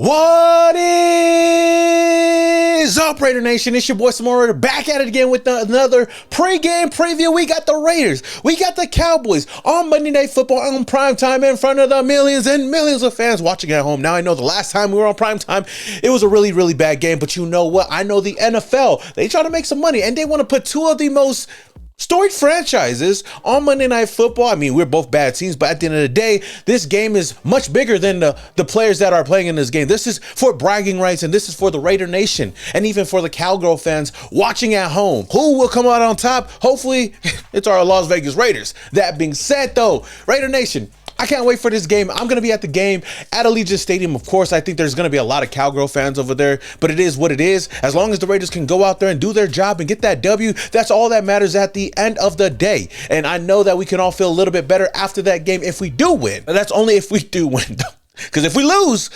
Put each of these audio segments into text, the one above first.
What is up, Raider Nation? It's your boy Samara back at it again with another pregame preview. We got the Raiders, we got the Cowboys on Monday Night Football on primetime in front of the millions and millions of fans watching at home. Now, I know the last time we were on primetime, it was a really bad game, but you know what? I know the NFL, they try to make some money, and they want to put two of the most storied franchises on Monday Night Football. I mean, we're both bad teams, but at the end of the day, this game is much bigger than the players that are playing in this game. This is for bragging rights, and this is for the Raider Nation, and even for the Cowgirl fans watching at home. Who will come out on top? Hopefully, it's our Las Vegas Raiders. That being said, though, Raider Nation, I can't wait for this game. I'm going to be at the game at Allegiant Stadium. Of course, I think there's going to be a lot of Cowgirl fans over there, but it is what it is. As long as the Raiders can go out there and do their job and get that W, that's all that matters at the end of the day. And I know that we can all feel a little bit better after that game if we do win. But that's only if we do win, though. Because if we lose,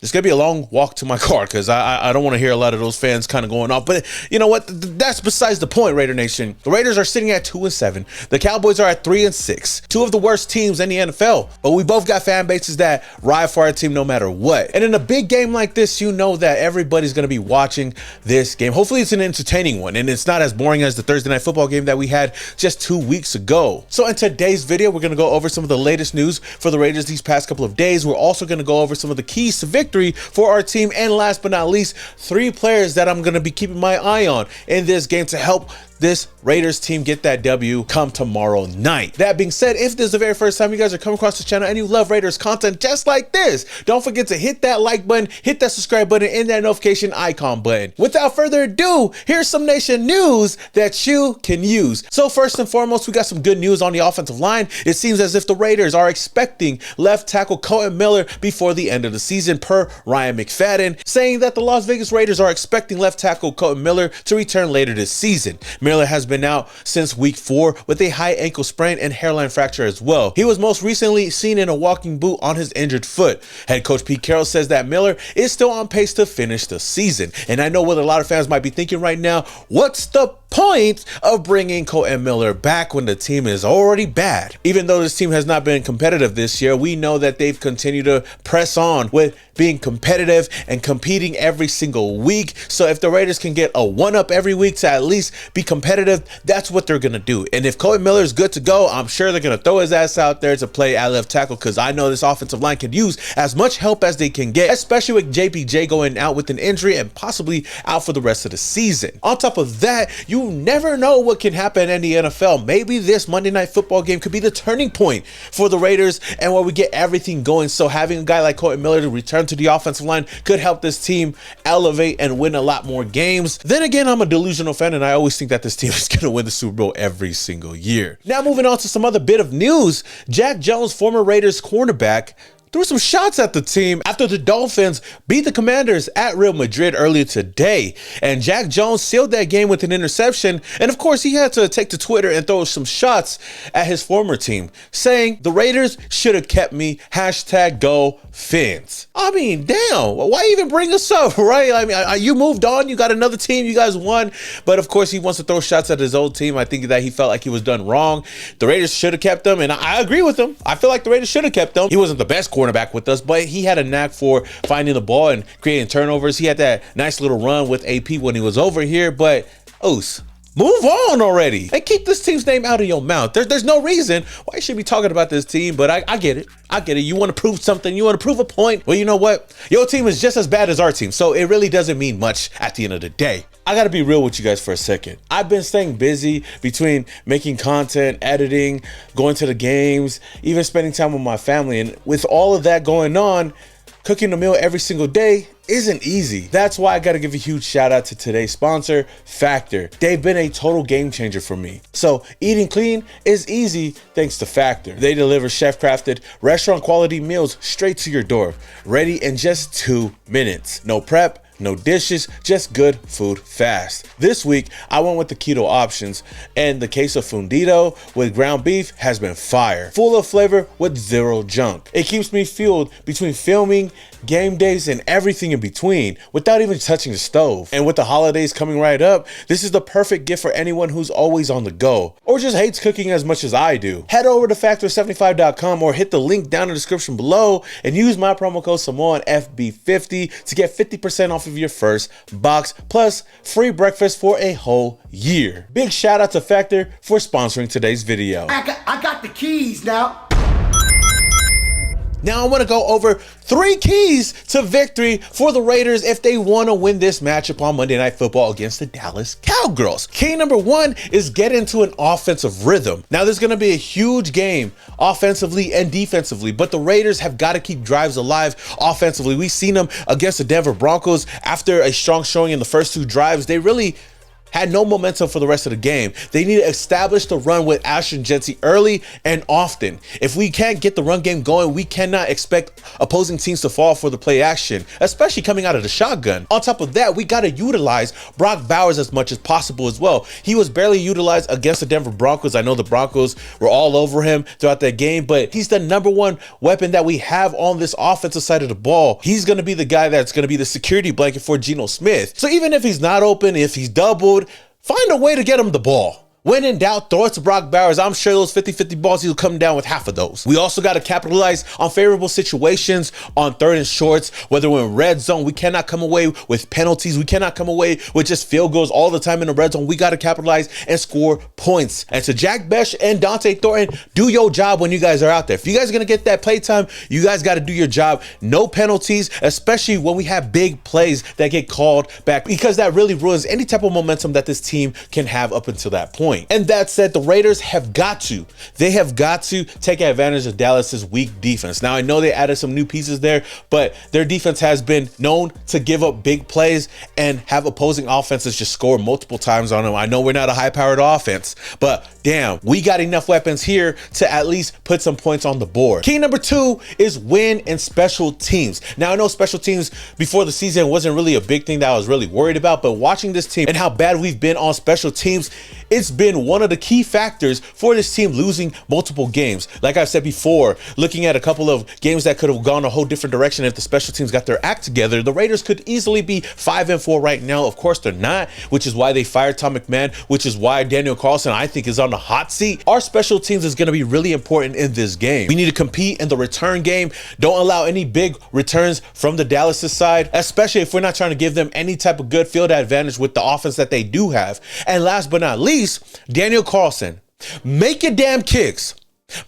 it's going to be a long walk to my car, because I don't want to hear a lot of those fans kind of going off. But you know what? That's besides the point, Raider Nation. The Raiders are sitting at 2-7. The Cowboys are at 3-6. Two of the worst teams in the NFL. But we both got fan bases that ride for our team no matter what. And in a big game like this, you know that everybody's going to be watching this game. Hopefully it's an entertaining one, and it's not as boring as the Thursday Night Football game that we had just 2 weeks ago. So in today's video, we're going to go over some of the latest news for the Raiders these past couple of days. We're also going to go over some of the keys to victory for our team, and last but not least, 3 players that I'm going to be keeping my eye on in this game to help this Raiders team get that W come tomorrow night. That being said, if this is the very first time you guys are coming across the channel and you love Raiders content just like this, don't forget to hit that like button, hit that subscribe button, and that notification icon button. Without further ado, here's some Nation news that you can use. So first and foremost, we got some good news on the offensive line. It seems as if the Raiders are expecting left tackle Colton Miller before the end of the season, per Ryan McFadden, saying that the Las Vegas Raiders are expecting left tackle Colton Miller to return later this season. Miller has been out since week 4 with a high ankle sprain and hairline fracture as well. He was most recently seen in a walking boot on his injured foot. Head coach Pete Carroll says that Miller is still on pace to finish the season. And I know what a lot of fans might be thinking right now, what's the point of bringing Colton Miller back when the team is already bad? Even though this team has not been competitive this year, we know that they've continued to press on with being competitive and competing every single week. So if the Raiders can get a 1-up every week to at least be competitive, that's what they're going to do. And if Colton Miller is good to go, I'm sure they're going to throw his ass out there to play at left tackle, because I know this offensive line could use as much help as they can get, especially with JPJ going out with an injury and possibly out for the rest of the season. On top of that, you never know what can happen in the NFL. Maybe this Monday Night Football game could be the turning point for the Raiders and where we get everything going. So having a guy like Colton Miller to return to the offensive line could help this team elevate and win a lot more games. Then again, I'm a delusional fan, and I always think that this team is going to win the Super Bowl every single year. Now moving on to some other bit of news, Jack Jones, former Raiders cornerback, threw some shots at the team after the Dolphins beat the Commanders at Real Madrid earlier today. And Jack Jones sealed that game with an interception. And of course, he had to take to Twitter and throw some shots at his former team, saying, "The Raiders should have kept me, #go Fins." I mean, damn, why even bring us up, right? I mean, you moved on, you got another team, you guys won. But of course, he wants to throw shots at his old team. I think that he felt like he was done wrong. The Raiders should have kept him, and I agree with him. I feel like the Raiders should have kept him. He wasn't the best cornerback with us, but he had a knack for finding the ball and creating turnovers. He had that nice little run with AP when he was over here, but Oos, move on already and keep this team's name out of your mouth. There's no reason why you should be talking about this team, but I get it. I get it. You want to prove something. You want to prove a point. Well, you know what? Your team is just as bad as our team, so it really doesn't mean much at the end of the day. I got to be real with you guys for a second. I've been staying busy between making content, editing, going to the games, even spending time with my family. And with all of that going on, cooking a meal every single day isn't easy. That's why I got to give a huge shout out to today's sponsor, Factor. They've been a total game changer for me. So eating clean is easy thanks to Factor. They deliver chef-crafted, restaurant quality meals straight to your door, ready in just 2 minutes. No prep, no dishes, just good food fast. This week, I went with the keto options, and the queso fundido with ground beef has been fire. Full of flavor with zero junk. It keeps me fueled between filming, game days, and everything in between without even touching the stove. And with the holidays coming right up, this is the perfect gift for anyone who's always on the go or just hates cooking as much as I do. Head over to factor75.com or hit the link down in the description below and use my promo code SamoanFB50 to get 50% off of your first box plus free breakfast for a whole year. Big shout out to Factor for sponsoring today's video. I got the keys now. Now I want to go over 3 keys to victory for the Raiders if they want to win this matchup on Monday Night Football against the Dallas Cowgirls. Key number 1 is get into an offensive rhythm. Now there's going to be a huge game offensively and defensively, but the Raiders have got to keep drives alive offensively. We've seen them against the Denver Broncos after a strong showing in the first 2 drives. They really had no momentum for the rest of the game. They need to establish the run with Ashton Jeanty early and often. If we can't get the run game going, we cannot expect opposing teams to fall for the play action, especially coming out of the shotgun. On top of that, we got to utilize Brock Bowers as much as possible as well. He was barely utilized against the Denver Broncos. I know the Broncos were all over him throughout that game, but he's the #1 weapon that we have on this offensive side of the ball. He's going to be the guy that's going to be the security blanket for Geno Smith. So even if he's not open, if he's doubled, find a way to get him the ball. When in doubt, throw it to Brock Bowers. I'm sure those 50-50 balls, he'll come down with half of those. We also got to capitalize on favorable situations on 3rd and shorts, whether we're in red zone. We cannot come away with penalties. We cannot come away with just field goals all the time in the red zone. We got to capitalize and score points. And to Jack Besh and Dante Thornton, do your job when you guys are out there. If you guys are going to get that play time, you guys got to do your job. No penalties, especially when we have big plays that get called back, because that really ruins any type of momentum that this team can have up until that point. And that said, the Raiders have got to take advantage of Dallas's weak defense. Now, I know they added some new pieces there, but their defense has been known to give up big plays and have opposing offenses just score multiple times on them. I know we're not a high-powered offense, but damn, we got enough weapons here to at least put some points on the board. Key number 2 is win in special teams. Now, I know special teams before the season wasn't really a big thing that I was really worried about, but watching this team and how bad we've been on special teams, it's been one of the key factors for this team losing multiple games. Like I've said before, looking at a couple of games that could have gone a whole different direction if the special teams got their act together, the Raiders could easily be 5-4 right now. Of course, they're not, which is why they fired Tom McMahon, which is why Daniel Carlson, I think, is on the hot seat. Our special teams is going to be really important in this game. We need to compete in the return game. Don't allow any big returns from the Dallas side, especially if we're not trying to give them any type of good field advantage with the offense that they do have. And last but not least, Daniel Carlson, make your damn kicks.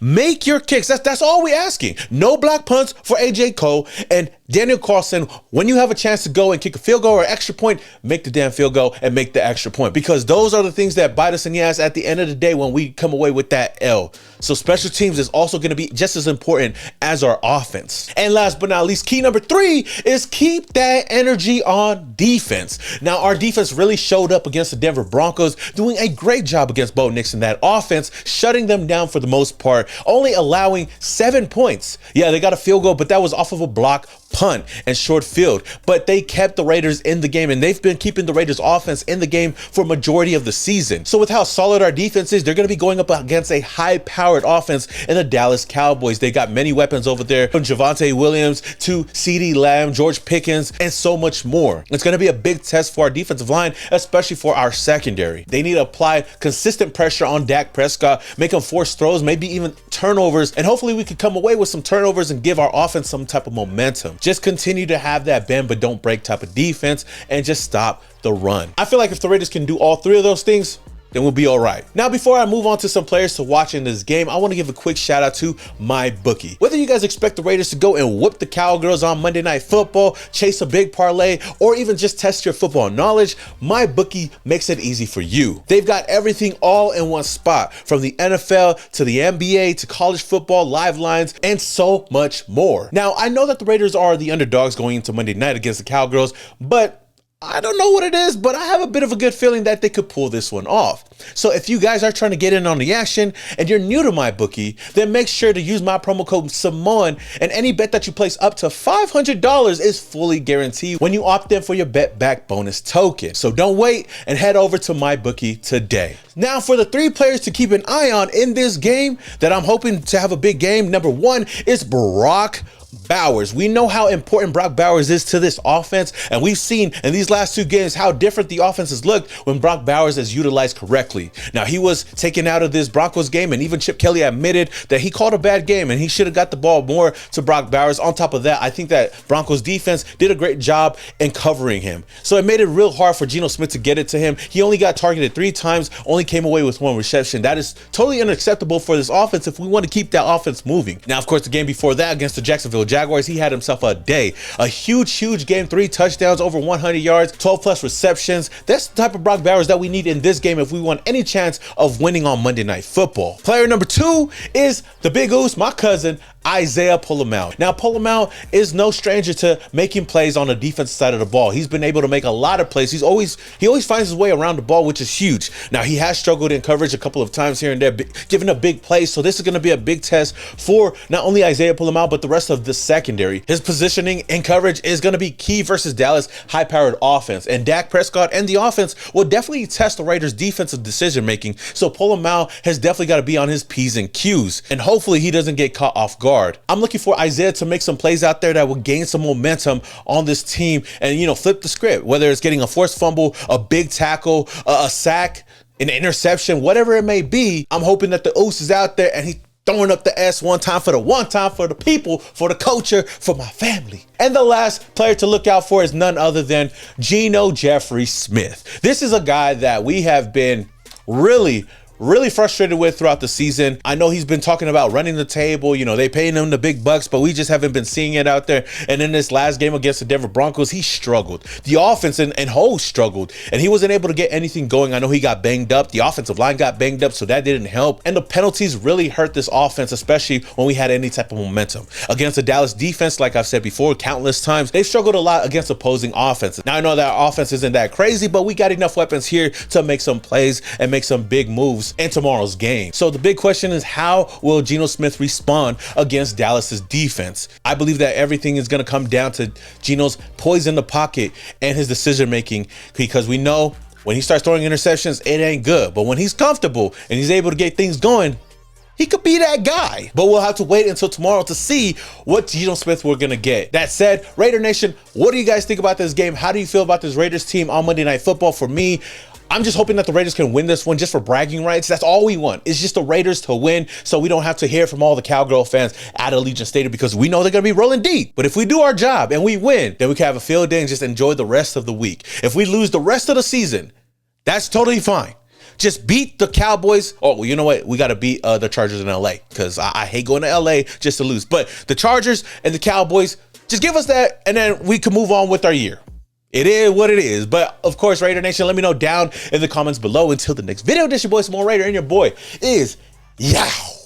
Make your kicks. That's all we're asking. No block punts for AJ Cole. And Daniel Carlson, when you have a chance to go and kick a field goal or extra point, make the damn field goal and make the extra point, because those are the things that bite us in the ass at the end of the day when we come away with that L. So special teams is also going to be just as important as our offense. And last but not least, key number 3 is keep that energy on defense. Now, our defense really showed up against the Denver Broncos, doing a great job against Bo Nix and that offense, shutting them down for the most part, only allowing 7 points. Yeah, they got a field goal, but that was off of a block punt and short field, but they kept the Raiders in the game, and they've been keeping the Raiders offense in the game for majority of the season. So with how solid our defense is, they're going to be going up against a high-powered offense in the Dallas Cowboys. They got many weapons over there, from Javonte Williams to CeeDee Lamb, George Pickens, and so much more. It's going to be a big test for our defensive line, especially for our secondary. They need to apply consistent pressure on Dak Prescott, make him force throws, maybe even turnovers, and hopefully we could come away with some turnovers and give our offense some type of momentum. Just continue to have that bend but don't break type of defense and just stop the run. I feel like if the Raiders can do all 3 of those things, then we'll be all right. Now, before I move on to some players to watch in this game, I want to give a quick shout out to MyBookie. Whether you guys expect the Raiders to go and whoop the Cowgirls on Monday Night Football, chase a big parlay, or even just test your football knowledge, MyBookie makes it easy for you. They've got everything all in one spot, from the NFL to the NBA to college football, live lines, and so much more. Now, I know that the Raiders are the underdogs going into Monday night against the Cowgirls, but I don't know what it is, but I have a bit of a good feeling that they could pull this one off. So if you guys are trying to get in on the action and you're new to MyBookie, then make sure to use my promo code Samoan, and any bet that you place up to $500 is fully guaranteed when you opt in for your bet back bonus token. So don't wait and head over to MyBookie today. Now, for the 3 players to keep an eye on in this game that I'm hoping to have a big game, number 1 is Brock Bowers. We know how important Brock Bowers is to this offense, and we've seen in these last 2 games how different the offense has looked when Brock Bowers is utilized correctly. Now, he was taken out of this Broncos game, and even Chip Kelly admitted that he called a bad game and he should have got the ball more to Brock Bowers. On top of that, I think that Broncos defense did a great job in covering him. So it made it real hard for Geno Smith to get it to him. He only got targeted 3 times, only came away with 1 reception. That is totally unacceptable for this offense if we want to keep that offense moving. Now, of course, the game before that against the Jacksonville Jaguars, he had himself a day. A huge game, 3 touchdowns, over 100 yards, 12 plus receptions. That's the type of Brock Bowers that we need in this game if we want any chance of winning on Monday Night Football. Player number 2 is the Big Oos, my cousin, Isaiah Pola-Mao. Now, Pola-Mao is no stranger to making plays on the defensive side of the ball. He's been able to make a lot of plays. He always finds his way around the ball, which is huge. Now, he has struggled in coverage a couple of times here and there, giving up big plays. So this is going to be a big test for not only Isaiah Pola-Mao, but the rest of the secondary. His positioning in coverage is going to be key versus Dallas' high-powered offense. And Dak Prescott and the offense will definitely test the Raiders' defensive decision-making. So Pola-Mao has definitely got to be on his P's and Q's. And hopefully he doesn't get caught off guard. I'm looking for Isaiah to make some plays out there that will gain some momentum on this team and, flip the script, whether it's getting a forced fumble, a big tackle, a sack, an interception, whatever it may be. I'm hoping that the Oos is out there and he's throwing up the S one time for the people, for the culture, for my family. And the last player to look out for is none other than Geno Jeffrey Smith. This is a guy that we have been really frustrated with throughout the season. I know he's been talking about running the table. They paying him the big bucks, but we just haven't been seeing it out there. And in this last game against the Denver Broncos, he struggled. The offense and whole struggled, and he wasn't able to get anything going. I know he got banged up. The offensive line got banged up, so that didn't help. And the penalties really hurt this offense, especially when we had any type of momentum. Against the Dallas defense, like I've said before countless times, they've struggled a lot against opposing offenses. Now, I know that our offense isn't that crazy, but we got enough weapons here to make some plays and make some big moves in tomorrow's game. So the big question is, how will Geno Smith respond against Dallas's defense? I believe that everything is going to come down to Geno's poise in the pocket and his decision making, because we know when he starts throwing interceptions, it ain't good. But when he's comfortable and he's able to get things going, he could be that guy. But we'll have to wait until tomorrow to see what Geno Smith we're going to get. That said, Raider Nation, what do you guys think about this game? How do you feel about this Raiders team on Monday Night Football? For me, I'm just hoping that the Raiders can win this one just for bragging rights. That's all we want. It's just the Raiders to win, so we don't have to hear from all the Cowgirl fans at Allegiant Stadium, because we know they're going to be rolling deep. But if we do our job and we win, then we can have a field day and just enjoy the rest of the week. If we lose the rest of the season, that's totally fine. Just beat the Cowboys. Oh, well, you know what? We got to beat the Chargers in LA, because I hate going to LA just to lose. But the Chargers and the Cowboys, just give us that, and then we can move on with our year. It is what it is. But of course, Raider Nation, let me know down in the comments below. Until the next video, this your boy Small Raider, and your boy is Yow.